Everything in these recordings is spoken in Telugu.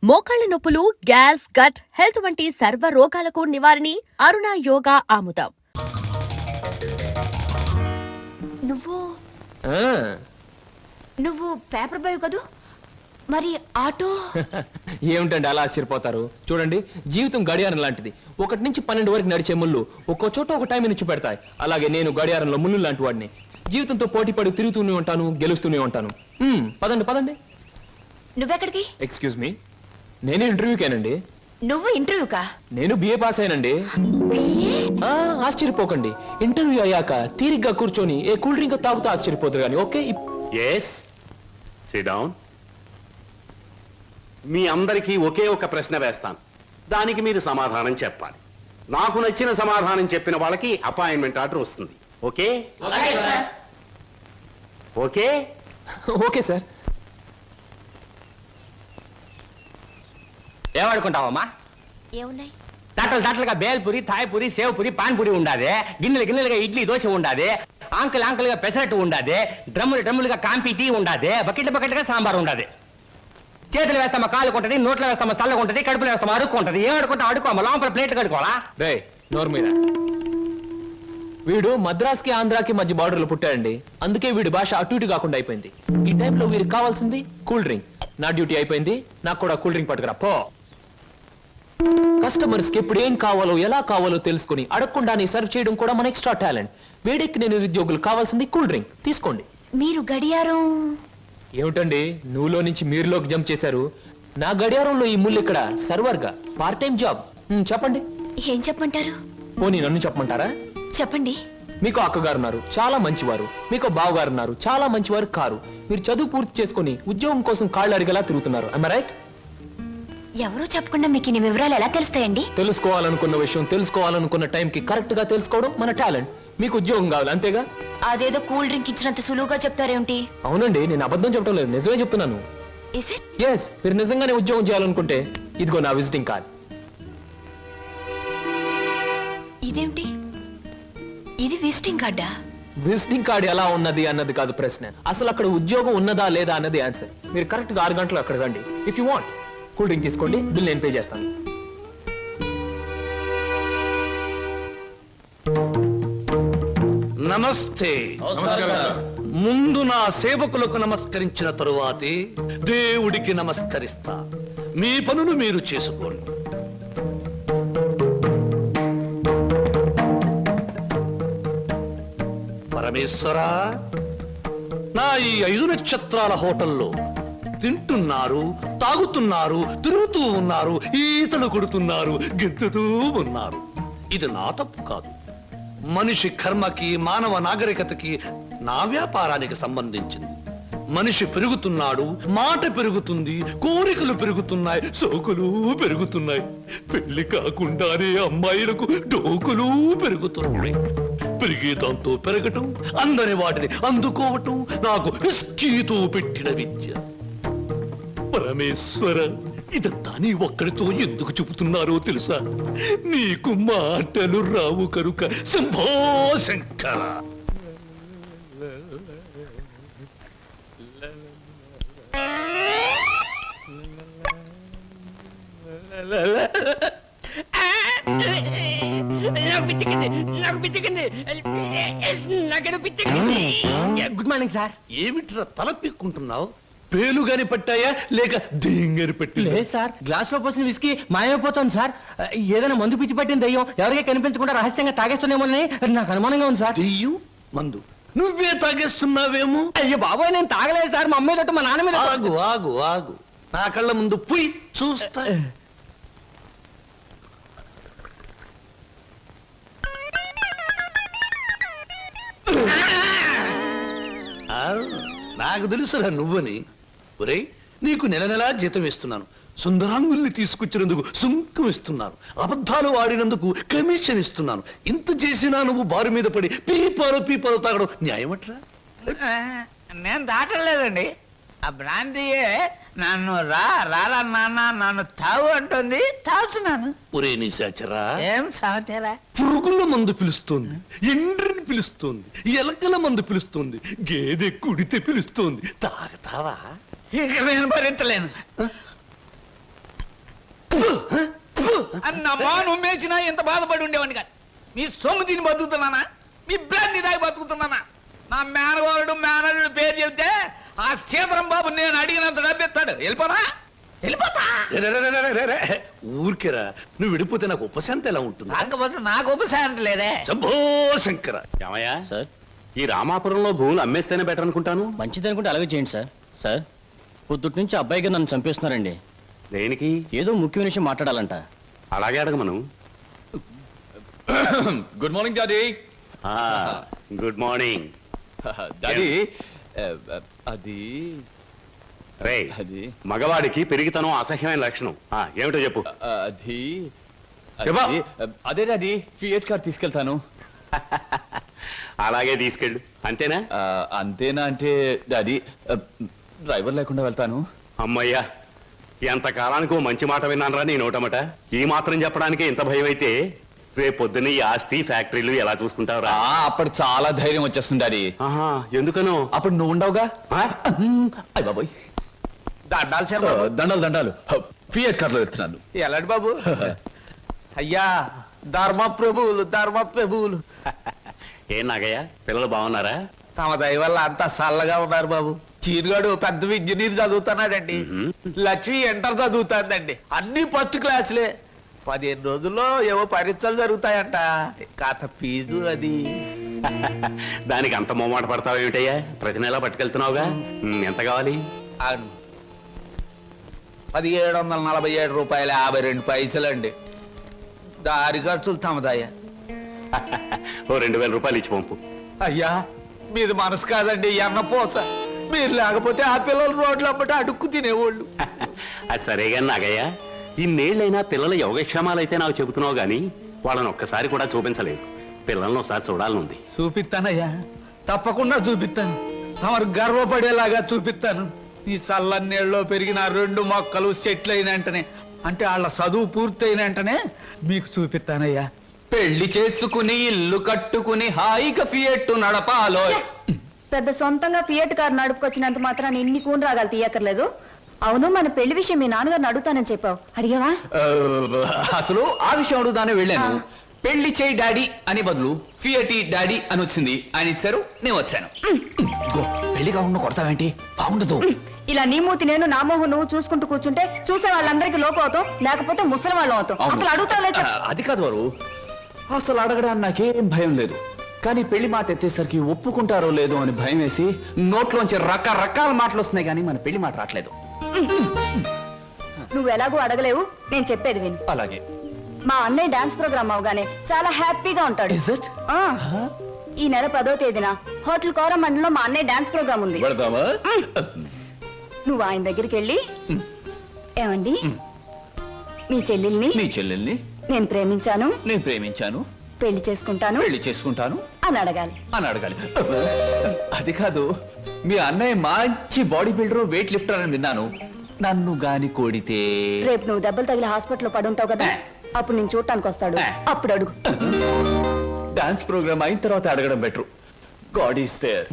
మోకాళ్ల నొప్పులు, గ్యాస్, గట్ హెల్త్ వంటి సర్వ రోగాలకు నివారణి అరుణ యోగా ఆముదం. నువ్వు పేపర్ బాయ్ కదూ, మరి ఆటో? ఏమిటండి అలా ఆశ్చర్యపోతారు? చూడండి, జీవితం గడియారం లాంటిది. 1 నుంచి 12 వరకు నడిచే ముళ్ళు ఒక్కో చోట ఒక టైం నుంచి పెడతాయి. అలాగే నేను గడియారంలో ముళ్ళు లాంటి వాడిని. జీవితంతో పోటీ పడి తిరుగుతూనే ఉంటాను, గెలుస్తూనే ఉంటాను. పదండి పదండి. నువ్వెక్కడికి? ఎక్స్క్యూజ్ మీ, నేను ఇంటర్వ్యూకేనండి. నువ్వు ఇంటర్వ్యూకా? నేను బిఏ పాస్ అయినండి. ఆశ్చర్యపోకండి, ఇంటర్వ్యూ అయ్యాక తీరిగ్గా కూర్చొని ఏ కూల్ డ్రింక్ తాగుతూ ఆశ్చర్యపోతారు కానీ. Okay, yes, sit down. మీ అందరికీ ఒకే ఒక ప్రశ్న వేస్తాను, దానికి మీరు సమాధానం చెప్పాలి. నాకు నచ్చిన సమాధానం చెప్పిన వాళ్ళకి అపాయింట్మెంట్ ఆర్డర్ వస్తుంది. ఓకే? Okay okay sir. ఏమనుకుంటావమ్మా? ఏమున్నాయి? తట్టలుగా బేల్పూరి, థాయ్పూరి, సేవ్పూరి, పాన్పూరి ఉండాది. గిన్నెలుగా ఇడ్లీ దోశ ఉండాది. ఆంకలుగా పెసరట్టు ఉండాది. డ్రమ్ములుగా కాంపి టీ ఉండాది. బకెట్లుగా సాంబార్ ఉండాది. చేతులు వేస్తామా కాలు కొంటది, నోట్లో వేస్తామా చల్లగా ఉంటది, కడుపులో వేస్తామా అడుక్కుంటది. ఏమడుకుంటా అడుకోమా, లోపల ప్లేట్ కడుకోవాలా? రే నోరు మీద. వీడు మద్రాస్కి ఆంధ్రాకి మధ్య బార్డర్లో పుట్టాడండి. అందుకే వీడి భాష అటు ఇటు కాకుండా అయిపోయింది. ఈ టైంలో వీరికి కావాల్సింది కూల్ డ్రింక్. నా డ్యూటీ అయిపోయింది, నాకు కూడా కూల్ డ్రింక్ పట్టుకురా పో. కస్టమర్స్ కి ఎప్పుడు ఏం కావాలో ఎలా కావాలో తెలుసుకుని అడగకుండానే సర్వ్ చేయడం కూడా మన ఎక్స్ట్రా టాలెంట్. వేడెక్కి నేను నిరుద్యోగులు కావాల్సింది కూల్ డ్రింక్. తీసుకోండి. మీరు గడియారం? ఏమిటండి నువ్వులో నుంచి మీరులోకి జంప్ చేశారు? నా గడియారంలో ఈ ముళ్ళు ఇక్కడ సర్వర్ గా పార్ట్ టైం జాబ్. చెప్పండి. ఏం చెప్పమంటారు? పోనీ నన్ను చెప్పమంటారా? చెప్పండి. మీకు అక్కగారు ఉన్నారు, చాలా మంచివారు. మీకు బావగారు ఉన్నారు, చాలా మంచివారు కారు. మీరు చదువు పూర్తి చేసుకుని ఉద్యోగం కోసం కాళ్ళు అడిగేలా తిరుగుతున్నారు. I am right? ఎవరో చెప్పకుండా మీకు ఇన్ని వివరాలు ఎలా తెలుస్తాయండి? తెలుసుకోవాలనుకున్న విషయం తెలుసుకోవాలనుకున్న టైంకి కరెక్ట్ గా తెలుసుకోవడం మన టాలెంట్. మీకు ఉద్యోగం కావాలి అంతేగా? అదేదో కూల్ డ్రింక్ ఇచ్చినంత సులువుగా చెప్తారేమిటి? అవునండి, నేను అబద్ధం చెప్పడం లేదు, నిజమే చెప్తున్నాను. Is it? ఎస్, మీరు నిజంగానే ఉద్యోగం చేయాలనుకుంటే ఇదిగో నా విజిటింగ్ కార్డ్. ఇదేమిటి? ఇది విజిటింగ్ కార్డా? విజిటింగ్ కార్డ్ ఎలా ఉన్నది అన్నది కాదు ప్రశ్న, అసలు అక్కడ ఉద్యోగం ఉన్నదా లేదా అన్నది ఆన్సర్. మీరు కరెక్ట్ గా 6 గంటలు అక్కడ రండి. If you want cool drink తీసుకోండి, బిల్ నేను పే చేస్తాను. నమస్తే. ముందు నా సేవకులకు నమస్కరించిన తరువాతే దేవుడికి నమస్కరిస్తా. మీ పనులు మీరు చేసుకోండి. పరమేశ్వరా, నా ఈ 5 నక్షత్రాల హోటల్లో తింటున్నారు, తాగుతున్నారు, తిరుగుతూ ఉన్నారు, ఈతలు కొడుతున్నారు, గెంతుతూ ఉన్నారు. ఇది నా తప్పు కాదు. మనిషి కర్మకి, మానవ నాగరికతకి, నా వ్యాపారానికి సంబంధించింది. మనిషి పెరుగుతున్నాడు, మాట పెరుగుతుంది, కోరికలు పెరుగుతున్నాయి, సోకులు పెరుగుతున్నాయి. పెళ్లి కాకుండానే అమ్మాయిలకు డోకులు పెరుగుతున్నాయి. పెరిగే దాంతో పెరగటం, అందని వాటిని అందుకోవటం నాకు విస్కీతో పెట్టిన విద్య. పరమేశ్వర, ఇదంతా నీ ఒక్కడితో ఎందుకు చెబుతున్నారో తెలుసా? నీకు మాటలు రావు కనుక. Shambho Shankara. Good morning sir. ఏమిట్రా తల పిక్కుంటున్నావు? పేలుగాని పట్టాయా లేక దేంగాని పట్టి? లేదు సార్, గ్లాస్ లో పోసిన విస్కీ మాయమైపోతుంది సార్. ఏదైనా మందు పిచ్చి పట్టిన దయ్యం ఎవరికీ కనిపించకుండా రహస్యంగా తాగేస్తున్నామోనని నాకు అనుమానంగా ఉంది సార్. దెయ్యం మందు నువ్వే తాగేస్తున్నావేమో? అయ్యో బాబోయ్, నేను తాగలేదు సార్. మా అమ్మాయి తోటి మా నాన్న మీద. ఆగు ఆగు ఆగు, నా కళ్ళ ముందు పోయి చూస్తా. నాకు తెలుసురా నువ్వని. ఒరేయ్, నీకు నెల నెలా జీతం ఇస్తున్నాను, సుందరాంగుల్ని తీసుకొచ్చినందుకు సుంకం ఇస్తున్నాను, అబద్ధాలు ఆడినందుకు కమిషన్ ఇస్తున్నాను. ఇంత చేసినా నువ్వు బారు మీద పడి పీపాలు తాగడం న్యాయమట్రా? నేను దాటలేదండి. ఆ బ్రాంతియే నన్ను రారా నాన్న నన్ను తాగు అంటుంది, తాగుతున్నాను. ఒరే నిశాచరా, ఏం సమాచారా? పురుగుల మందు పిలుస్తోంది, ఎండ్రిని పిలుస్తోంది, ఎలకల మందు పిలుస్తోంది, గేదె కుడితే పిలుస్తోంది. తాగతావా? ఇక నేను భరించలేను. అన్నమ్మా నువ్వు మేచినా ఎంత బాధపడి ఉండేవాడిని కాదు. మీ సొమ్ము తిని బతుకుతున్నానా, మీ బ్రాండ్ దాగి బతుకుతున్నానా? నా మేనవారుడు మేనల్లుడు పేరు చెబితే ఆ సీతరం బాబు నేను అడిగినంత డబ్బిస్తాడు. వెళ్ళిపోతా. ఊరికేరా, నువ్వు విడిపోతే నాకు ఉపశాంతి ఎలా ఉంటుంది? కాకపోతే నాకు ఉపశాంతి లేదే. శంభో శంకర. ఏమయ్యా సార్ ఈ రామాపురంలో భూములు అమ్మేస్తేనే బెటర్ అనుకుంటాను. మంచిది అనుకుంటే అలాగే చేయండి సార్. సార్ పొద్దుటి నుంచి అబ్బాయిగా నన్ను చంపేస్తున్నారండి. దేనికి? ఏదో ముఖ్యమైన విషయం మాట్లాడాలంట. అలాగే అడగమను. Good morning daddy. Good morning. Daddy అది రే, మగవాడికి పెరిగితనం అసహ్యమైన లక్షణం. ఏమిటో చెప్పు. అది చెప్పా. అదే డాడీ ఫియట్ కార్ తీసుకెళ్తాను. అలాగే తీసుకెళ్ళు. అంతేనా? అంతేనా అంటే డాడీ డ్రైవర్ లేకుండా వెళ్తాను. అమ్మయ్యా, ఎంతకాలానికి ఓ మంచి మాట విన్నానరా నీ నోటమట. ఈ మాత్రం చెప్పడానికి ఇంత భయం అయితే రేపు పొద్దున్న ఈ ఆస్తి ఫ్యాక్టరీలు ఎలా చూసుకుంటావురా? అప్పుడు చాలా ధైర్యం వచ్చేస్తుంది డాడీ. ఎందుకనో? అప్పుడు నువ్వు ఉండవుగా. అయ్య బాబోయ్, దండాలు చెప్పు. దండాలు ఫియట్ కార్ లో వెళ్తున్నాను. ఎలాంటి బాబు? అయ్యా ధర్మ ప్రభువులు ఏం నాగయ్య, పిల్లలు బాగున్నారా? తమ దయ వల్ల అంతా చల్లగా ఉన్నారు బాబు. చీరుగాడు పెద్ద ఇంజనీర్ చదువుతున్నాడండి. లక్ష్మి ఇంటర్ చదువుతాందండి. అన్ని ఫస్ట్ క్లాసులే. 15 రోజుల్లో ఏవో పరీక్షలు జరుగుతాయంట. కాత ఫీజు అది. దానికి అంత మొమ్మాట పడతావు ఏమిటయ్యా? ప్రతి నెలా పట్టుకెళ్తున్నావుగా. ఎంత కావాలి? 1747 రూపాయల 52 పైసలండి. దారి ఖర్చులు తమదయ్యా. ఓ 2000 రూపాయలు ఇచ్చి పంపు. అయ్యా మీది మనసు కాదండి, ఎన్నపోస. మీరు లేకపోతే ఆ పిల్లలు రోడ్లు అమ్మట అడుక్కు తినేవాళ్ళు. అది సరేగా నాగయ్య, ఇన్నేళ్ళైనా పిల్లల యోగక్షేమాలైతే నాకు చెబుతున్నావు గాని వాళ్ళని ఒక్కసారి కూడా చూపించలేదు. పిల్లల్ని ఒకసారి చూడాలనుంది. చూపిస్తానయ్యా, తప్పకుండా చూపిస్తాను. తమరు గర్వపడేలాగా చూపిస్తాను. ఈ చల్లన్నేళ్ళలో పెరిగిన 2 మొక్కలు సెట్లు అయిన వెంటనే, అంటే వాళ్ళ చదువు పూర్తయిన వెంటనే మీకు చూపిస్తానయ్యా. పెళ్లి చేసుకుని ఇల్లు కట్టుకుని హాయిగా ఫియట్ నడపాలో. పెద్ద సొంతంగా ఫియట్ కార్ నడుపుకొచ్చినంత మాత్రాన్ని ఇన్ని కూని రాగాలు తీయక్కర్లేదు. అవును, మన పెళ్లి విషయం మీ నాన్నగారిని అడుగుతానని చెప్పావు, అడిగావా? అసలు ఆ విషయం అడుగుదానే వెళ్ళాను. పెళ్లి చేయి డాడీ అని బదులు ఫియటి డాడీ అని వచ్చింది. ఆయన ఇచ్చారు, నేను వచ్చాను. పెళ్లి కాకుండా కొడతావేంటి? బాగుండదు. ఇలా నీ మూతి నేను నా మోహం నువ్వు చూసుకుంటూ కూర్చుంటే చూసే వాళ్ళందరికీ లోపం అవుతాం, లేకపోతే ముసలి వాళ్ళం అవుతాం. అసలు అడుగుతావులే. అది కాదు వారు, అసలు అడగడానికి నాకేం భయం లేదు. కానీ పెళ్లి మాట ఎత్తేసరికి ఒప్పుకుంటారో లేదో అని భయం వేసి నోట్లోంచి రకరకాల మాటలు వస్తున్నాయి, కానీ మన పెళ్లి మాట రావట్లేదు. నువ్వు ఎలాగో అడగలేవు, నేను చెప్పేది విను. అలాగే. మా అన్నయ్య డాన్స్ ప్రోగ్రామ్ అవగానే చాలా హ్యాపీగా ఉంటాడు. Is it? ఈ నెల 10వ తేదీన హోటల్ కోరమండలో మా అన్నయ్య డాన్స్ ప్రోగ్రామ్ ఉంది. పెడదామా? నువ్వు ఆయన దగ్గరికి వెళ్ళి ఏమండి మీ చెల్లెల్ని నేను ప్రేమించాను పెళ్లి చేసుకుంటాను అని అడగాలి. అది కాదు, మీ అన్నయ్య మంచి బాడీ బిల్డర్, వెయిట్ లిఫ్టర్ అని విన్నాను. నన్ను గాని కోడితే రేపు నువ్వు దెబ్బలు తగిలి హాస్పిటల్లో పడుంటావు కదా, అప్పుడు నేను చూడటానికి వస్తాడు. అప్పుడు అడుగు. డాన్స్ ప్రోగ్రామ్ అయిన తర్వాత అడగడం better. God is there.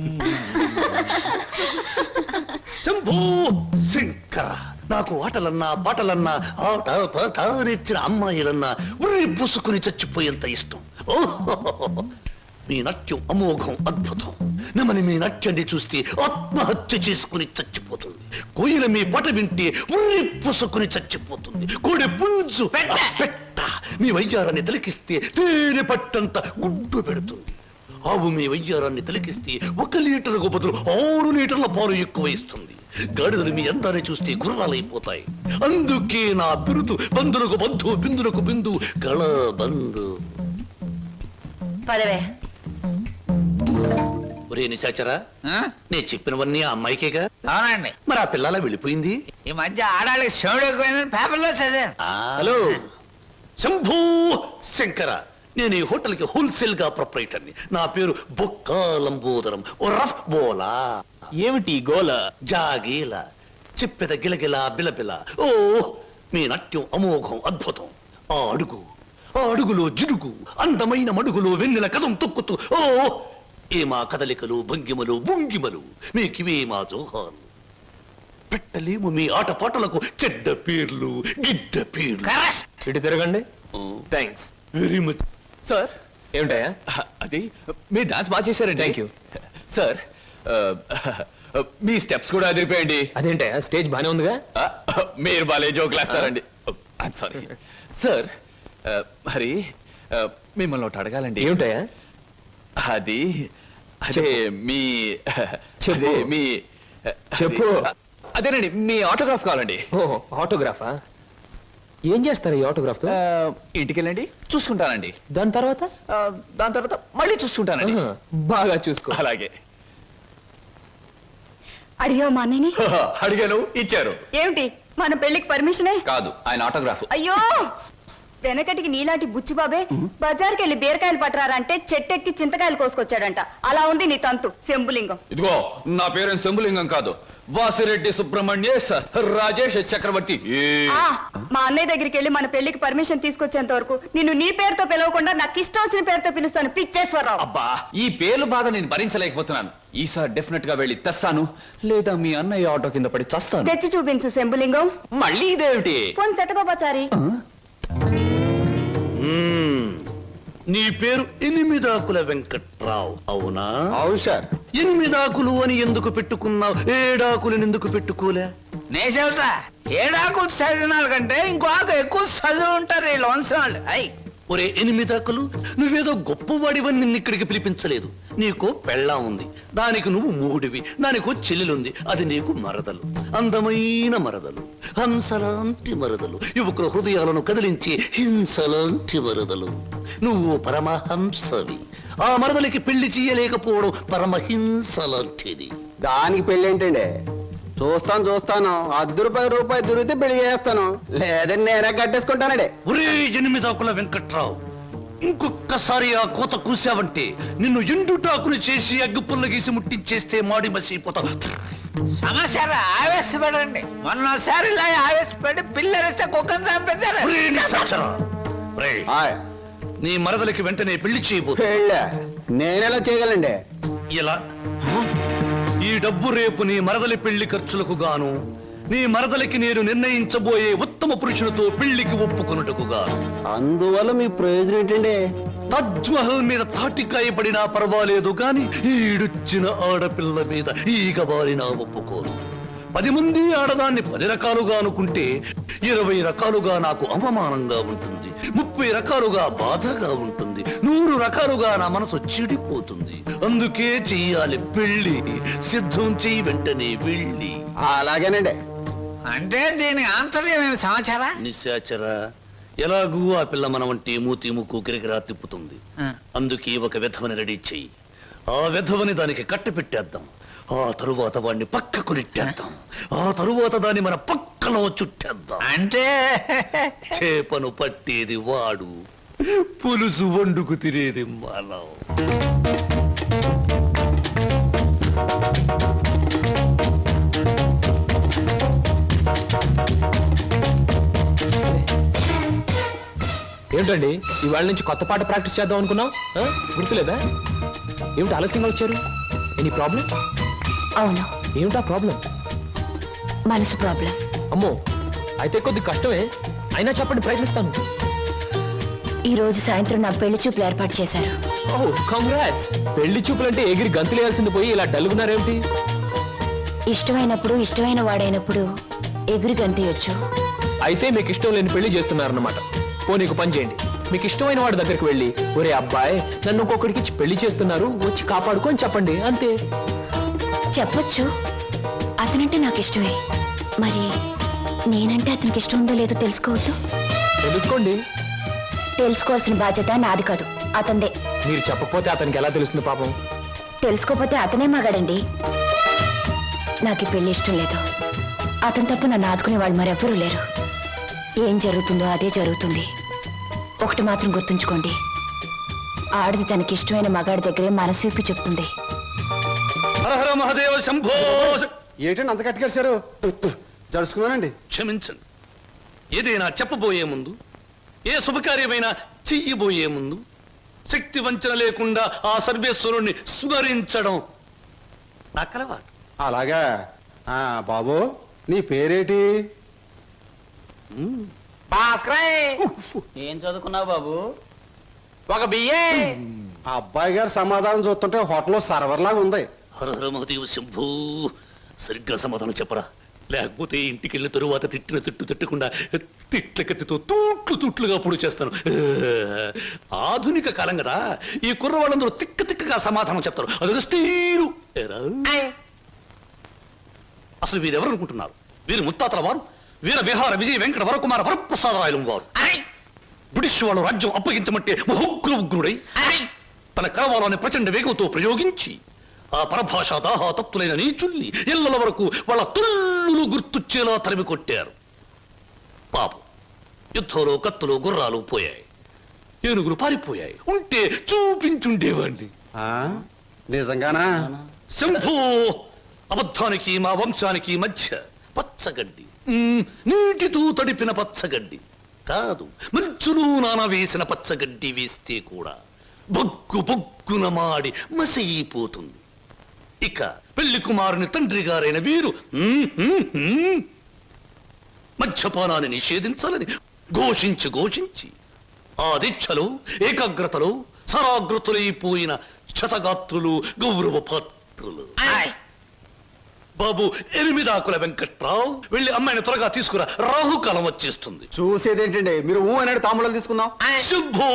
Shambho Shankara. నాకు ఆటలన్నా పాటలన్నా ఆట పాట నేర్చిన అమ్మాయిలన్నా ఉర్రి పుసుకుని చచ్చిపోయేంత ఇష్టం. ఓహో, మీ నాట్యం అమోఘం, అద్భుతం. నమని మీ నాట్యాన్ని చూస్తే ఆత్మహత్య చేసుకుని చచ్చిపోతుంది. కోయిల మీ పాట వింటే ఉర్రి పుసుకుని చచ్చిపోతుంది. కోడి పుంజు పెట్ట మీ వయ్యారాన్ని తిలకిస్తే తేనె పట్టంత గుడ్డు పెడుతుంది. ఆవు మీ వయ్యారాన్ని తిలకిస్తే 1 లీటర్కు బదులు 6 లీటర్ల పాలు ఎక్కువ ఇస్తుంది. గాడిదలు మీ అందాన్ని చూస్తే గుర్రాలైపోతాయి. అందుకే నా బిరుదు బంధులకు బంధు, బిందులకు బిందు, గళ బంధు. పదవే. ఒరే నిశాచరా, నేను చెప్పినవన్నీ ఆ అమ్మాయికేగా? అవునండి. మరి ఆ పిల్లలా వెళ్ళిపోయింది. ఈ మధ్య ఆడాళ్ళకి శివుడు ఎక్కువైందని పేపర్లో చదివాను. హలో శంభూ శంకర, నేను ఈ హోటల్కి హోల్సేల్ గా ప్రొపరేటర్ని. నా పేరు బొక్కా లంబోదరం, ఓ రఫ్ బోలా. ఏమిటి గోల? జాగీల చెప్పెద గిలగిల బిలబిల. ఓ, మీ నాట్యం అమోఘం, అద్భుతం. ఆ అడుగులో జిడుగు, అందమైన మడుగులో వెన్నెల కథం తొక్కుతూ. ఓ, ఏ మా కదలికలు, భంగిమలు, భుంగిమలు, మీకివే మా జోహాలు. పెట్టలేము మీ ఆటపాటలకు చెడ్డ పేర్లు, గిడ్డ పేర్లు. ఇటు తిరగండి. Thanks very much. సార్ ఏమిటయా? అది మీ డాన్స్ బాగా చేశారండి. Thank you. Sir me steps కూడా అదిరిపోయండి. అదేంటయా, స్టేజ్ బానే ఉందిగా? మీరు బాలే జోకులు వేస్తారండి. I'm sorry sir. మరి మిమ్మల్ని ఒకటి అడగాలండి. ఏమిటయా? అది అదే మీ చెప్పు. అదే మీ చెప్పు. అదేనండి మీ ఆటోగ్రాఫ్ కావాలండి. ఓ ఆటోగ్రాఫా? ఏం చేస్తారు ఈ ఆటోగ్రాఫ్ తో? ఇంటికి వెళ్ళండి, చూసుకుంటానండి. దాని తర్వాత? దాని తర్వాత మళ్ళీ చూసుకుంటానండి. ఆహా, బాగా చూసుకో. అలాగే. అడిగావు మా అన్నయ్యని? అడిగాను, ఇచ్చారు. ఏమిటి మన పెళ్లికి పర్మిషనే? కాదు, ఆయన ఆటోగ్రాఫ్. అయ్యో వెనకటికి నీలాంటి బుచ్చిబాబే బజార్కి వెళ్ళి బీరకాయలు పట్టరారంటే చెట్టెక్కి చింతకాయలు కోసుకొచ్చాడంట. అలా ఉంది నీ తంతు శంభులింగం. ఇదిగో నా పేరు శంభులింగం కాదు, వాసిరెడ్డి సుబ్రహ్మణ్యేశ్ రాజేష్ చక్రవర్తి. ఆ, మా అన్నయ్య దగ్గరికి వెళ్ళి మన పెళ్లికి పర్మిషన్ తీసుకొచ్చేంత వరకు నిన్ను నీ పేరుతో పిలవకుండా నాకు ఇష్టం వచ్చిన పేరుతో పిలుస్తాను. పిచ్చేశ్వరరావు. అబ్బా, ఈ పేర్లు బాధ నేను భరించలేకపోతున్నాను. ఈసారి డెఫినెట్ గా వెళ్ళి తెస్తాను, లేదా మీ అన్నయ్య ఆటో కింద పడి చస్తాను. తెచ్చి చూపించు శంభులింగం. మళ్ళీ ఇదేమిటి? పోని సెటగోపచారి. నీ పేరు ఎనిమిదాకుల వెంకట్రావు అవునా? అవును సార్. ఎనిమిదాకులు అని ఎందుకు పెట్టుకున్నావు? ఏడాకులను ఎందుకు పెట్టుకోలే? నే చెబుతా, ఏడాకులు చదివిన కంటే ఇంకో ఆకు ఎక్కువ చదువు ఉంటారు ఈ లోన్సనాళ్ళు. అయ్ ఒరే ఎనిమిదాకులు, నువ్వేదో గొప్పవాడివని నిన్ను ఇక్కడికి పిలిపించలేదు. నీకో పెళ్ళాం ఉంది, దానికి నువ్వు మూడివి, దానికో చెల్లెలుంది, అది నీకు మరదలు. అందమైన మరదలు, హంసలాంటి మరదలు, యువకుల హృదయాలను కదిలించి హింసలాంటి మరదలు. నువ్వు పరమహంసవి. ఆ మరదలికి పెళ్లి చేయలేకపోవడం పరమహింస లాంటిది. దానికి పెళ్లి ఏంటండి? చూస్తాను ₹10 దొరికితే పెళ్లి చేస్తాను, లేదని నేనే కట్టేసుకుంటానండి. ఒరే ఎనిమిదాకుల వెంకట్రావు, ఇంకొక్కసారి ఆ కోత కూసావంటే నిన్ను ఎండుటాకులు చేసి అగ్గిపుల్ల గీసి ముట్టించేస్తే మాడి మసిపోతావు. సమాచారం ఆవేశపడండి. మొన్నసారి ఇలా ఆవేశపడి పిల్లరిస్తే కుక్కను చంపేశారు. ఒరే నిశాచరా, ఒరేయ్, ఆయ్, నీ మరదలికి వెంటనే పెళ్లి చేయబో. పెళ్ళా? నేనెలా చేయగలండి? ఇలా ఈ డబ్బు రేపు నీ మరదలి పెళ్లి ఖర్చులకు గాను, నీ మరదలికి నేను నిర్ణయించబోయే ఉత్తమ పురుషులతో పెళ్లికి ఒప్పుకొనుటకు గాను. అందువల్ల మీ ప్రయోజనం ఏంటండి? తాజ్ మహల్ మీద తాటికాయ పడినా పర్వాలేదు గాని ఈడుచ్చిన ఆడపిల్ల మీద ఈగ బారినా ఒప్పుకోను. 10 మంది ఆడదాన్ని 10 రకాలుగా అనుకుంటే 20 రకాలుగా నాకు అవమానంగా ఉంటుంది, 30 రకాలుగా బాధగా ఉంటుంది, 100 రకాలుగా నా మనసు చెడిపోతుంది. అందుకే చెయ్యాలి పెళ్లి. సిద్ధం చెయ్యి వెంటనే వెళ్ళి. అలాగేనండి. అంటే దీని ఆంతర్యమైన సమాచారా? నిశాచరా, ఎలాగూ ఆ పిల్ల మన వంటి మూతి ముక్కు కిరికిరా తిప్పుతుంది. అందుకే ఒక విధవని రెడీ చెయ్యి. ఆ విధవని దానికి కట్టి పెట్టేద్దాం. ఆ తరువాత వాడిని పక్కకు నెట్టేద్దాం. ఆ తరువాత దాన్ని మన పక్కలో చుట్టేద్దాం. అంటే చేపను పట్టేది వాడు, పులుసు వండుకు తినేది మనం. ఏమిటండి, ఇవాళ నుంచి కొత్త పాట ప్రాక్టీస్ చేద్దాం అనుకున్నాం, గుర్తులేదా? ఏమిటి ఆలస్యంగా వచ్చారు? Any problem? అవును, ఏమిటా ప్రాబ్లం? మనసు ప్రాబ్లం. అమ్మో, అయితే కొద్ది కష్టమే, అయినా చెప్పండి, ప్రయత్నిస్తాను. ఈ రోజు సాయంత్రం నాకు పెళ్లి చూపులు ఏర్పాటు చేశారు. ఓ కంగ్రాట్స్. పెళ్లి చూపులంటే ఎగిరి గంతులేయాల్సింది పోయి ఇలా డల్గున్నారేమిటి? ఇష్టమైనప్పుడు ఇష్టమైన వాడైనప్పుడు ఎగురు గంతయొచ్చు. అయితే మీకు ఇష్టం లేని పెళ్లి చేస్తున్నారన్నమాట. ఓ నీకు పని చేయండి, మీకు ఇష్టమైన వాడి దగ్గరికి వెళ్ళి, ఒరే అబ్బాయి నన్ను ఇంకొకడికి ఇచ్చి పెళ్లి చేస్తున్నారు, వచ్చి కాపాడుకో అని చెప్పండి, అంతే. చెప్పొచ్చు, అతనంటే నాకు ఇష్టమే. మరి నేనంటే అతనికి ఇష్టం ఉందో లేదో తెలుసుకోవద్దు. తెలుసుకోండి. తెలుసుకోవాల్సిన బాధ్యత నాది కాదు, అతందే. మీరు చెప్పకపోతే అతనికి ఎలా తెలుస్తుంది పాపం? తెలుసుకోపోతే అతనే మగాడండి. నాకు ఈ పెళ్లి ఇష్టం లేదు. అతను తప్ప నన్ను ఆదుకునే వాళ్ళు మరెవ్వరూ లేరు. ఏం జరుగుతుందో అదే జరుగుతుంది. ఒకటి మాత్రం గుర్తుంచుకోండి, ఆడది తనకి ఇష్టమైన మగాడి దగ్గరే మనసు విప్పి చెప్తుంది. హర హర మహాదేవ శంభో. ఏంటండి అంత కట్టుకేశారు? జరుచుకున్నానండి. క్షమించండి. ఏదైనా చెప్పబోయే ముందు, ఏ శుభకార్యమైనా చెయ్యబోయే ముందు శక్తి వంచన లేకుండా ఆ సర్వేశ్వరుణ్ణి స్మరించడం నా కలవాటు. అలాగా. బాబు, నీ పేరేటి? భాస్కరయ్ ఏం చదువుకున్నావు బాబు? ఒక బియ్యే ఆ అబ్బాయి గారు సమాధానం చూస్తుంటే హోటల్లో సర్వర్ లాగా ఉంది. హరహర మహదేవ శంభూ, సరిగ్గా సమాధానం చెప్పరా, లేకపోతే ఇంటికి వెళ్ళిన తరువాత తిట్టిన తిట్టు తిట్టకుండా తిట్ల కత్తితో తూట్లుగా పొడి చేస్తాను. ఆధునిక కాలం కదా, ఈ కుర్రవాళ్ళందరూ తిక్కగా సమాధానం చెప్తారు. అదొక స్టీరు. ఏరా? అసలు వీరెవరు అనుకుంటున్నారు? వీరు ముత్తాతల వారు, వీర విహార విజయ వెంకట వరకుమార వరప్రసాదరాయలు వారు. బ్రిటిష్ వాళ్ళు రాజ్యం అప్పగించమంటే ఉగ్రుడై తన కరవాలని ప్రచండ వేగంతో ప్రయోగించి ఆ పరభాషా దాహాతత్తులైన నీచుల్ని ఇళ్ల వరకు వాళ్ళ తుల్లులు గుర్తుచ్చేలా తరిమి కొట్టారు. పాపం, యుద్ధంలో కత్తులు గుర్రాలు పోయాయి, ఏనుగులు పారిపోయాయి. ఉంటే చూపించుండేవాడిని. నిజంగానా? శంభూ, అబద్ధానికి మా వంశానికి మధ్య పచ్చగడ్డి, నీటితో తడిపిన పచ్చగడ్డి కాదు, మంచులు నానవేసిన పచ్చగడ్డి వేస్తే కూడా బొగ్గున మాడి మసైపోతుంది. ఇక పెళ్లి కుమారుని తండ్రి గారైన వీరు మద్యపానాన్ని నిషేధించాలని ఘోషించి ఆ దీక్షలో ఏకాగ్రతలో సరాగ్రతులైపోయిన శతగాత్రులు గౌరవ పాత్రులు. బాబు ఎనిమిదాకుల వెంకట్రావు, వెళ్ళి అమ్మాయిని త్వరగా తీసుకురా, రాహుకాలం వచ్చేస్తుంది. చూసేదేంటండి, మీరు అనేది తాంబూలాలు తీసుకుందాం. శుభో,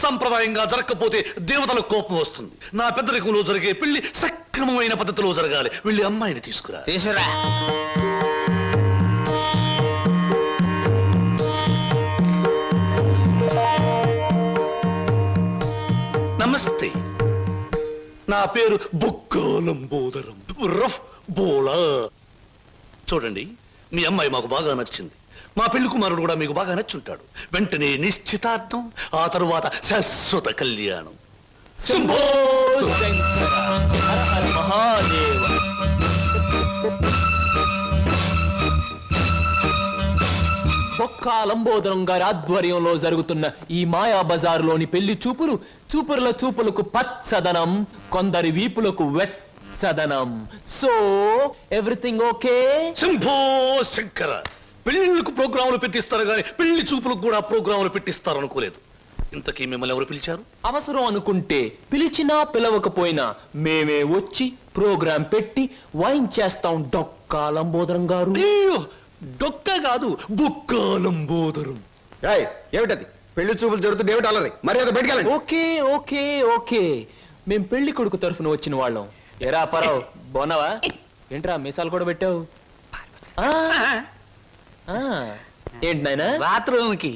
సంప్రదాయంగా జరగకపోతే దేవతలకు కోపం వస్తుంది. నా పెద్దరికంలో జరిగే పెళ్లి సక్రమమైన పద్ధతిలో జరగాలి. వెళ్ళి అమ్మాయిని తీసుకురా. తీసురా. నమస్తే, నా పేరు బొక్కాలంబోదరం రఫ్ బోలా. చూడండి, మీ అమ్మాయి మాకు బాగా నచ్చింది. మా పెళ్లి కుమారుడు కూడా మీకు బాగా నచ్చుంటాడు. వెంటనే నిశ్చితార్థం, ఆ తరువాత శాశ్వత కళ్యాణం. శంభో శంకర, హర హర మహాదేవ. బొక్కా లంబోదరం గారి ఆధ్వర్యంలో జరుగుతున్న ఈ మాయా బజారులోని పెళ్లి చూపుల చూపులకు పచ్చదనం, కొందరి వీపులకు వెచ్చదనం. So everything okay? Shambho Shankara, పెళ్లిళ్ళకు ప్రోగ్రాములు పెట్టిస్తారు కానీ పెళ్లి చూపులకు కూడా ప్రోగ్రాములు పెట్టిస్తారు అనుకోలేదు. ఇంతకీ మిమ్మల్ని ఎవరు పిలిచారు? అవసరం అనుకుంటే పిలిచినా పిలవకపోయినా మేమే వచ్చి ప్రోగ్రాం పెట్టి వాయించేస్తాం. డొక్కా లంబోదరం గారు. అయ్యో, డొక్క కాదు, బొక్కాలంబోదరం. ఏమిటది? పెళ్లి చూపులు జరుగుతుంది, ఏమిటి అలరి? మర్యాద బయటకెళ్ళండి. ఓకే ఓకే ఓకే, మేం పెళ్లి కొడుకు తరఫున వచ్చిన వాళ్ళం. ఎరా పరావు, బాగున్నావా? ఏంట్రా మీసాలు కూడా పెట్టావు? ఏంటి నాయనా? బాత్రూమ్ కి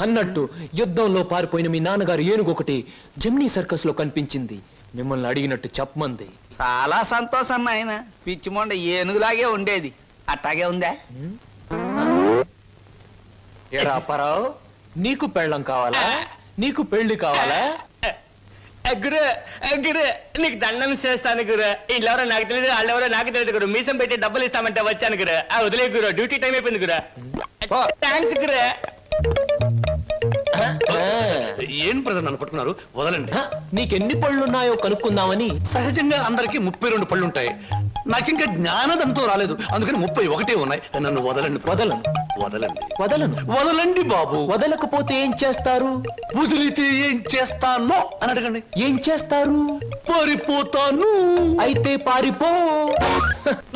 అన్నట్టు యుద్ధంలో పారిపోయిన మీ నాన్నగారు ఏనుగొకటి జమ్నీ సర్కస్ లో కనిపించింది. మిమ్మల్ని అడిగినట్టు చెప్పమంది. చాలా సంతోషం నాయన. పిచ్చి మొండ ఏనుగులాగే ఉండేది, అట్టాగే ఉందా? ఎరా పరావు, నీకు పెళ్ళం కావాలా? నీకు పెళ్లి కావాలా? గురు గురు, నీకు దండం చేస్తాను గురు. వీళ్ళెవరో నాకు తెలియదు, వాళ్ళెవరో నాకు తెలియదు గురు. మీసం పెట్టి డబ్బులు ఇస్తామంటే వచ్చాను గురు. వదిలే గురు, డ్యూటీ టైం అయిపోయింది గురు. థ్యాంక్స్ గురు. ఏం ప్రజలు నన్ను పట్టుకున్నారు? వదలండి. నీకెన్ని పళ్ళున్నాయో కనుక్కుందామని. సహజంగా అందరికీ 32 పళ్ళుంటాయి. నాకింకా జ్ఞానదంతో రాలేదు, అందుకని 31 ఉన్నాయి. నన్ను వదలండి. వదలను వదలండి. వదలను. వదలండి బాబు. వదలకపోతే ఏం చేస్తారు? వదిలితే ఏం చేస్తానో అని అడగండి. ఏం చేస్తారు? పారిపోతాను. అయితే పారిపో.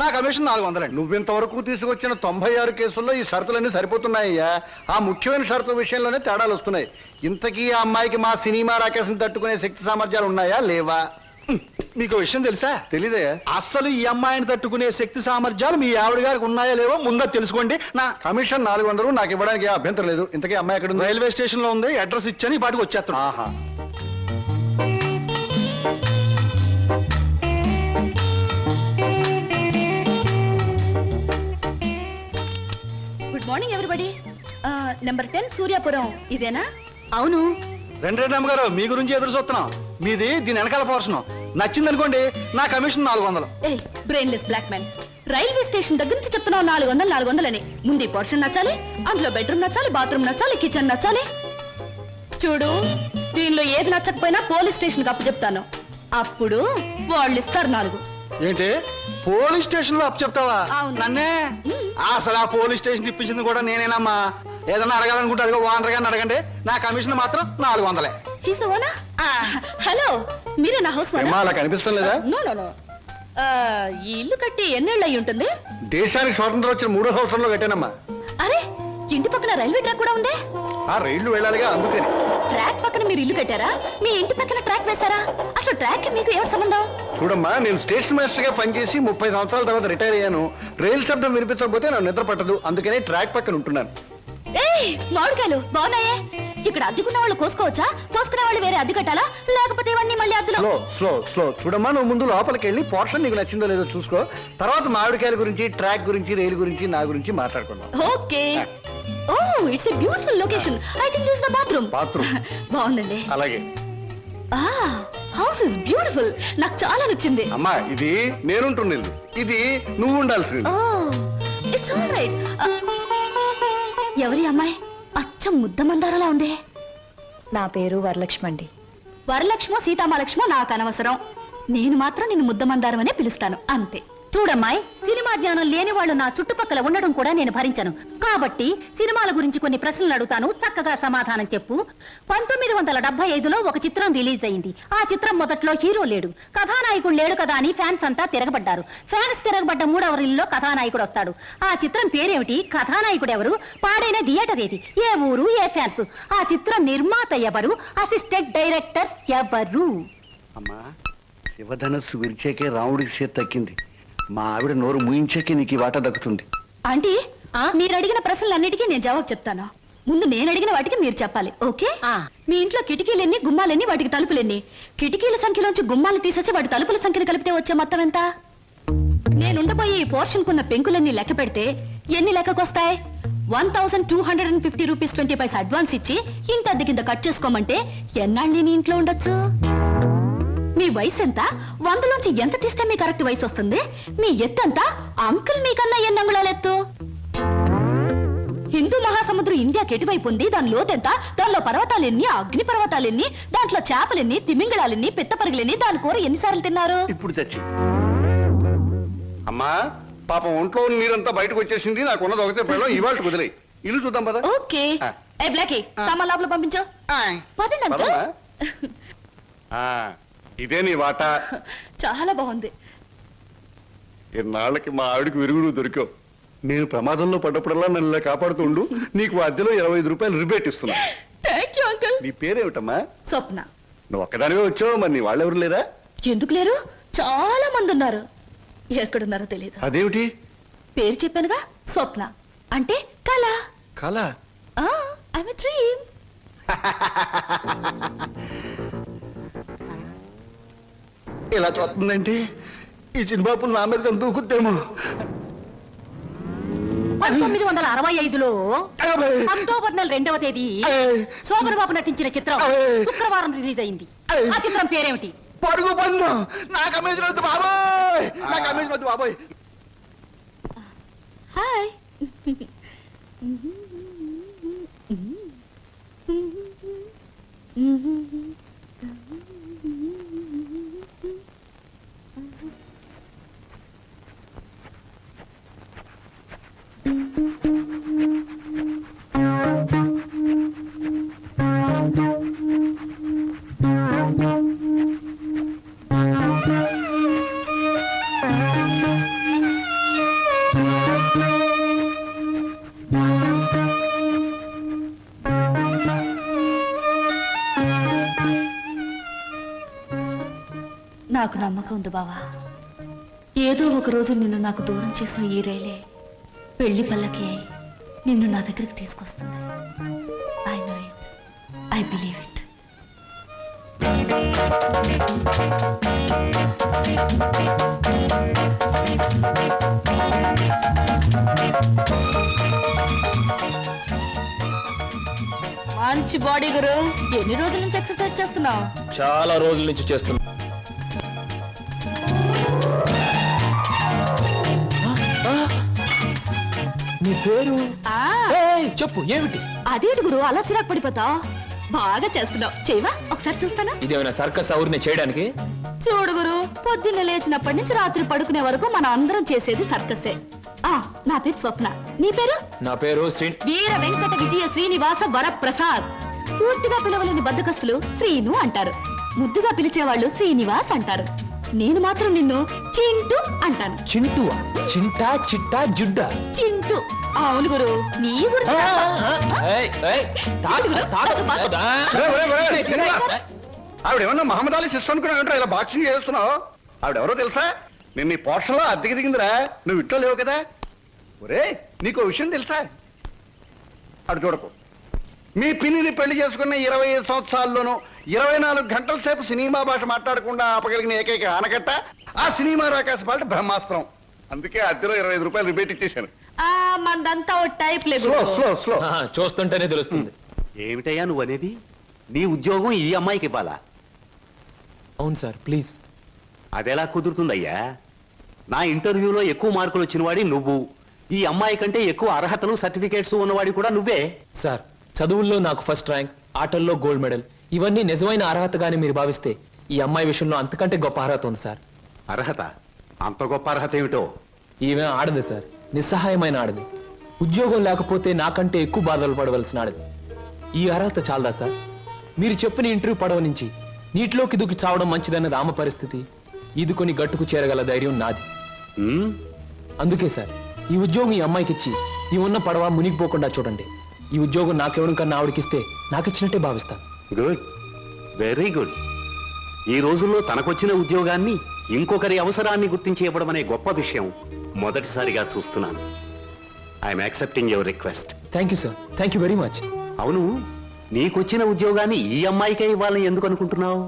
నా కమిషన్ 400. నువ్వింతవరకు తీసుకొచ్చిన 96 కేసుల్లో ఈ షరతులన్నీ సరిపోతున్నాయ్యా. ఆ ముఖ్యమైన షరతుల విషయంలోనే తేడాలు వస్తున్నాయి. ఇంతకీ ఆ అమ్మాయికి మా సినిమా రాకేశం తట్టుకునే శక్తి సామర్థ్యాలు ఉన్నాయా లేవా? మీకు విషయం తెలుసా? తెలీదే. అస్సలు ఈ అమ్మాయిని తట్టుకునే శక్తి సామర్థ్యాలు మీ ఆవిడ గారికి ఉన్నాయా లేవో ముందా తెలుసుకోండి. నా కమిషన్ 400 నాకు ఇవ్వడానికి ఏ అభ్యంతరం లేదు. ఇంతకీ అమ్మాయి ఎక్కడ ఉంది? రైల్వే స్టేషన్ లో ఉంది. అడ్రస్ ఇచ్చాను, ఈ పాటికి వచ్చేస్తాను. ఆహా. Good morning everybody. Number 10 Suryapuram ఇదేనా? అవును. రెండు అమ్మగారు, మీ గురించి ఎదురు చూస్తున్నాం. మీది దీని వెనకాల పోర్షన్. నచ్చింది అనుకోండి, నా కమిషన్ 400. ఏ brainless black man, railway station దగ్గర నుంచి చెప్తున్నావు 400 అని. ముందు పోర్షన్ నచ్చాలి, అందులో బెడ్రూమ్ నచ్చాలి, బాత్రూమ్ నచ్చాలి, కిచెన్ నచ్చాలి. చూడు, దీనిలో ఏది నచ్చకపోయినా పోలీస్ స్టేషన్ కి అప్పు చెప్తాను. అప్పుడు వాళ్ళు ఇస్తారు 4. ఏంటి పోలీస్ స్టేషన్ లో చెప్తావా అవును. నన్నే అసలు ఆ పోలీస్ స్టేషన్ ఇప్పించింది కూడా నేనేనమ్మా. ఏదన్నా అడగాలనుకుంటే అదిగో ఓనర్ గారిని అడగండి. నా కమిషన్ మాత్రం 400. He's the owner. హలో, మీరే నా హౌస్ ఏమ్మా, అలా కనిపిస్తాం లేదా? No no no. ఈ ఇల్లు కట్టి ఎన్నేళ్ళు అయి ఉంటుంది? దేశానికి స్వాతంత్రం వచ్చిన 3వ సంవత్సరంలో కట్టానమ్మా. అరే, ఇంటి పక్కన రైల్వే ట్రాక్ కూడా ఉంది. ఆ రైళ్లు వెళ్ళాలిగా, అందుకని. ట్రాక్ పక్కన మీరు ఇల్లు కట్టారా? మీ ఇంటి పక్కన ట్రాక్ వేశారా? అసలు ట్రాక్ కి మీకు ఏమిటి సంబంధం? చూడమ్మా, నేను స్టేషన్ మాస్టర్ గా పనిచేసి 30 సంవత్సరాల తర్వాత రిటైర్ అయ్యాను. రైలు శబ్దం వినిపించకపోతే నాకు నిద్ర పట్టదు, అందుకనే ట్రాక్ పక్కన ఉంటున్నాను. ఏయ్, మామిడికాయలు బాగున్నాయే. ఇక్కడ అద్దెకున్న వాళ్ళు కోసుకోవచ్చా? కోసుకునే వాళ్ళు వేరే అద్దె కట్టాలా? లేకపోతే ఇవన్నీ మళ్ళీ అద్దెలో? స్లో స్లో స్లో చూడమ్మా, నువ్వు ముందు లోపలికి వెళ్ళి పోర్షన్ నీకు నచ్చిందో లేదో చూసుకో. తర్వాత మామిడికాయల గురించి, ట్రాక్ గురించి, రైలు గురించి, నా గురించి మాట్లాడుకుందాం. Okay. Oh, it's a beautiful location. I think this the bathroom. Bathroom బాగుందండి. అలాగే. House is beautiful. నాకు చాలా నచ్చింది. అమ్మా, ఇది నేనుంటున్న ఇల్లు, ఇది నువ్వు ఉండాల్సింది. ఓ, ఇట్స్ ఆల్ రైట్. ఎవరి అమ్మాయి? అచ్చం ముద్ద మందారలా ఉంది. నా పేరు వరలక్ష్మి అండి. వరలక్ష్మో సీతామలక్ష్మో నాకు అనవసరం. నేను మాత్రం నిన్ను ముద్ద మందారం అనే పిలుస్తాను, అంతే. చూడమ్మాయి, సినిమా జ్ఞానం లేని వాళ్ళు నా చుట్టుపక్కల ఉండడం కూడా నేను భరించను. కాబట్టి సినిమాల గురించి కొన్ని ప్రశ్నలు అడుగుతాను, చక్కగా సమాధానం చెప్పు. 1975లో ఒక చిత్రం రిలీజ్ అయింది. ఆ చిత్రం మొదట్లో హీరో లేడు, కథానాయకుడు లేడు కదా అని ఫ్యాన్స్ అంతా తిరగబడ్డారు. ఫ్యాన్స్ తిరగబడ్డ 3వ రీల్లో కథానాయకుడు వస్తాడు. ఆ చిత్రం పేరేమిటి? కథానాయకుడు ఎవరు? పాడైన థియేటర్ ఏది? ఏ ఊరు? ఏ ఫ్యాన్స్? ఆ చిత్రం నిర్మాత ఎవరు? అసిస్టెంట్ డైరెక్టర్ ఎవరు? అమ్మా, శివధనస్సు విరిచాకే రాముడికి చేతి తక్కింది. మా ఆవిడ నోరు ముయించాకే నీకు ఈ వాటా దక్కుతుంది. ఆంటీ, మీరు అడిగిన ప్రశ్నలన్నిటికీ నేను జవాబు చెప్తాను. ముందు నేను అడిగిన వాటికి మీరు చెప్పాలి, ఓకే? మీ ఇంట్లో కిటికీలెన్ని, గుమ్మాలెన్ని, వాటికి తలుపులెన్ని? కిటికీల సంఖ్యలోంచి గుమ్మాలు తీసేసి వాటి తలుపుల సంఖ్యను కలిపితే వచ్చే మొత్తం ఎంత? నేనుండబోయే ఈ పోర్షన్ కున్న పెంకులన్నీ లెక్క పెడితే ఎన్ని లెక్కకొస్తాయి? 1250 రూపీస్ 20 పైసా అడ్వాన్స్ ఇచ్చి ఇంటి అద్దె కింద కట్ చేసుకోమంటే ఎన్నాళ్ళు నేను ఇంట్లో ఉండొచ్చు? మీ వయసు ఎంత? 100లోంచి ఎంత తీస్తే మీ కరెక్ట్ వయసు వస్తుంది? మీ ఎత్తెంత? అంకుల్ మీకన్నా ఎన్ని అంగుళాల ఎత్తు? హిందూ మహాసముద్రం ఇండియాకి ఎటువైపు ఉంది? దాని లోతెంత? దానిలో పర్వతాలెన్ని, అగ్ని పర్వతాలెన్ని, దాంట్లో చేపలెన్ని, తిమింగళాలెన్ని, పిత్త పరుగులెన్ని, దాని కూర ఎన్నిసార్లు తిన్నారు? ఇప్పుడు తెచ్చి అమ్మా, పాపం ఒంట్లో నీరంతా బయటకు వచ్చేసింది. నాకు ఉన్నది ఒకటే పిల్లలు, ఇవాళ కుదిరే. ఇల్లు చూద్దాం పద. ఓకే. ఏ బ్లాకీ, సామాన్ లోపల పంపించు. పదండి అంకుల్. పదమ్మా. ఇదే నీ వాటా. చాలా బాగుంది. ఇన్నాళ్ళకి మా ఆవిడకి విరుగుడు దొరికావు. నేను ప్రమాదంలో పడ్డప్పుడల్లా నన్ను ఇలా కాపాడుతుండు. నీకు అద్దెలో 25 రూపాయలు రిబేట్ ఇస్తున్నా. Thank you uncle. నీ పేరేమిటమ్మా? స్వప్న. నువ్వు ఒక్కదానివే వచ్చావు, మరి నీ వాళ్ళెవరు లేరా? ఎందుకు లేరు? చాలా మంది ఉన్నారు. ఎక్కడున్నారో తెలియదు. అదేమిటి? పేరు చెప్పానుగా, స్వప్న అంటే కళ. కళ? I'm a dream. ఇలా చూస్తుందంటే ఈ చిన్నబాబులు నా మీద దూకుద్దేమో. 1965లో అక్టోబర్ నెల 2వ తేదీ శోభన్ బాబు నటించిన చిత్రం శుక్రవారం రిలీజ్ అయింది. ఆ చిత్రం పేరేమిటి? పరుగు పన్ను. నాకు అమేజన్ వద్దు బాబోయ్, నాకు అమేజన్ వద్దు బాబోయ్. హాయ్. నాకు నమ్మకం ఉంది బావా. ఏదో ఒక రోజు నిన్ను నాకు దూరం చేసిన ఈ రైలే పెళ్లి పల్లకి అయి నిన్ను నా దగ్గరికి తీసుకొస్తుంది. I know it, I believe it. మంచి బాడీ గురు. ఎన్ని రోజుల నుంచి ఎక్సర్సైజ్ చేస్తున్నావు? చాలా రోజుల నుంచి చేస్తున్నా. నీ పేరు? చెప్పు, ఏమిటి? అదేంటి గురు అలా చిరాకు పడిపోతావు? బాగా చేస్తున్నావు. చేయవా? ఒకసారి చూస్తానా? ఇదేమైనా సర్కస్ ఊరిని చేయడానికి? చూడు గురు, పొద్దున్న లేచినప్పటి నుంచి రాత్రి పడుకునే వరకు మన అందరం చేసేది సర్కసే. నా పేరు స్వప్న. నీ పేరు? నా పేరు వీర వెంకట విజయ శ్రీనివాస వరప్రసాద్. పూర్తిగా పిలవలేని బద్దకస్తులు శ్రీను అంటారు. ముద్దుగా పిలిచేవాళ్ళు శ్రీనివాస్ అంటారు. నేను మాత్రం నిన్ను చింటూ అంటాను. చింటువా? చింటా, చిట్టా, జుడ్డా? చింటూ. అవును గురు, నీ గురించి ఆవిడేమన్నా మహమ్మద్ అలీ సిస్టర్ అనుకున్నావు, ఇలా బాక్సింగ్ చేస్తున్నావు? ఆవిడెవరో తెలుసా? నేను నీ పోర్షన్లో అద్దెకి దిగిందిరా, నువ్వు ఇంట్లో లేవు కదా. ఒరే, నీకు విషయం తెలుసా? అటు చూడకు. మీ పిన్నిని పెళ్లి చేసుకున్న 25 సంవత్సరాల్లోనూ 24 గంటల సేపు సినిమా భాష మాట్లాడకుండా ఆపగలిగిన ఏకైక ఆనకట్ట ఆ సినిమా రాకాశ పాట బ్రహ్మాస్త్రం. అందుకే అద్దెలో 25 రూపాయలు రిబేట్ ఇచ్చేశాను. మందంతా ఓ టైప్ లేదు. Slow slow slow. చూస్తుంటేనే తెలుస్తుంది. ఏమిటయ్యా నువ్వు అనేది? నీ ఉద్యోగం ఈ అమ్మాయికి ఇవ్వాలా? అవును సార్, ప్లీజ్. అదెలా కుదురుతుందయ్యా? నా ఇంటర్వ్యూలో ఎక్కువ మార్కులు వచ్చిన వాడి నువ్వు, ఈ అమ్మాయి కంటే ఎక్కువ అర్హతలు సర్టిఫికేట్స్ ఉన్నవాడి కూడా నువ్వే. సార్, చదువుల్లో నాకు ఫస్ట్ ర్యాంక్, ఆటల్లో గోల్డ్ మెడల్, ఇవన్నీ నిజమైన అర్హతగానే మీరు భావిస్తే ఈ అమ్మాయి విషయంలో అంతకంటే గొప్ప అర్హత ఉంది సార్. అర్హత? అంత గొప్ప అర్హత ఏమిటో? ఈమె ఆడదు సార్, నిస్సహాయమైన ఆడది. ఉద్యోగం లేకపోతే నాకంటే ఎక్కువ బాధలు పడవలసిన ఆడది. ఈ అర్హత చాలదా సార్? మీరు చెప్పిన ఇంటర్వ్యూ పడవ నుంచి నీటిలోకి దూకి చావడం మంచిదన్నది ఆమె పరిస్థితి. ఈదుకొని గట్టుకు చేరగల ధైర్యం నాది. అందుకే సార్, ఈ ఉద్యోగం ఈ అమ్మాయికి ఇచ్చి ఈ ఉన్న పడవ మునిగిపోకుండా చూడండి. ఈ ఉద్యోగం నాకెవడం కన్నా ఆవిడకిస్తే నాకిచ్చినట్టే భావిస్తాను. Good, very good. ఈ రోజుల్లో తనకొచ్చిన ఉద్యోగాన్ని ఇంకొకరి అవసరాన్ని గుర్తించి ఇవ్వడం అనే గొప్ప విషయం మొదటిసారిగా చూస్తున్నాను. I'm accepting your request. Thank you sir, thank you very much. అవును, నీకొచ్చిన ఉద్యోగాన్ని ఈ అమ్మాయికే ఇవ్వాలని ఎందుకు అనుకుంటున్నావు?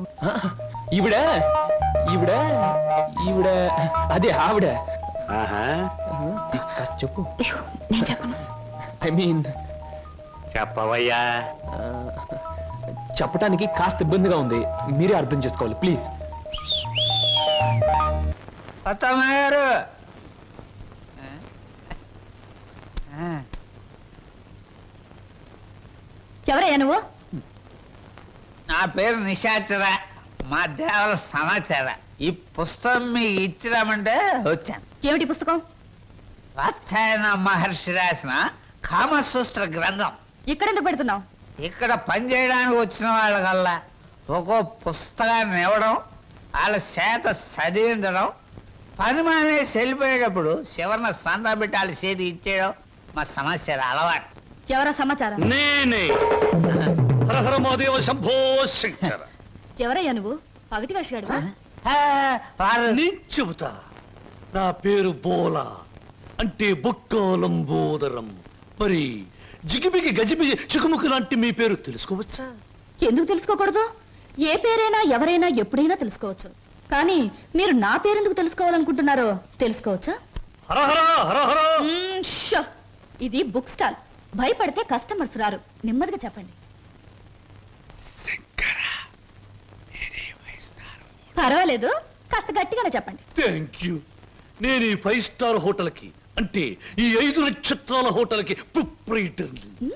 ఈవిడ ఈవిడ ఈవిడ అదే ఆవిడ. ఆహా, కాస్త చెప్పు. నేను చెప్పను. ఐ మీన్ చెప్పవయ్యా. చెప్పడానికి కాస్త ఇబ్బందిగా ఉంది, మీరే అర్థం చేసుకోవాలి ప్లీజ్. అత్తమ్మగారు, ఎవరయ్యా నువ్వు? నా పేరు నిశాచర, మా దేవర సమాచార. ఈ పుస్తకం మీకు ఇచ్చిరామంటే వచ్చాను. ఏమిటి పుస్తకం? వాత్సాయన మహర్షి రాసిన కామసూత్ర గ్రంథం. ఇక్కడెందుకు పెడుతున్నావు? ఇక్కడ పని చేయడానికి వచ్చిన వాళ్ళకల్లా ఒక్కో పుస్తకాన్ని ఇవ్వడం, వాళ్ళ చేత చదివించడం, పని మానేసి వెళ్ళిపోయేటప్పుడు చివరిన సంతా పెట్టి వాళ్ళ చేతి ఇచ్చేయడం మా సమస్య అలవాటు. ఎవరా సమాచారం? నేనే హరహర మహాదేవ శంభో శంకర. ఎవరయ్యా నువ్వు? పగటి వేషగాడువా? వారు నేను చెబుతా. నా పేరు బోలా, అంటే బొక్కాలంబోదరం. మరి జిగిబిగి గజిబిగి చికుముకు లాంటి మీ పేరు తెలుసుకోవచ్చా? ఎందుకు తెలుసుకోకూడదు? ఏ పేరైనా ఎవరైనా ఎప్పుడైనా తెలుసుకోవచ్చు. కానీ మీరు నా పేరెందుకు తెలుసుకోవాలనుకుంటున్నారో తెలుసుకోవచ్చా? హరహర హరహర. షో! ఇది బుక్ స్టాల్. భయపడితే కస్టమర్స్ రారు. నెమ్మదిగా చెప్పండి. పర్వాలేదు, కాస్త గట్టిగానే చెప్పండి. Thank you. నేను ఈ 5 స్టార్ హోటల్ కి, అంటే ఈ 5 నక్షత్రాల హోటల్ కి ప్రొప్రైటర్ని.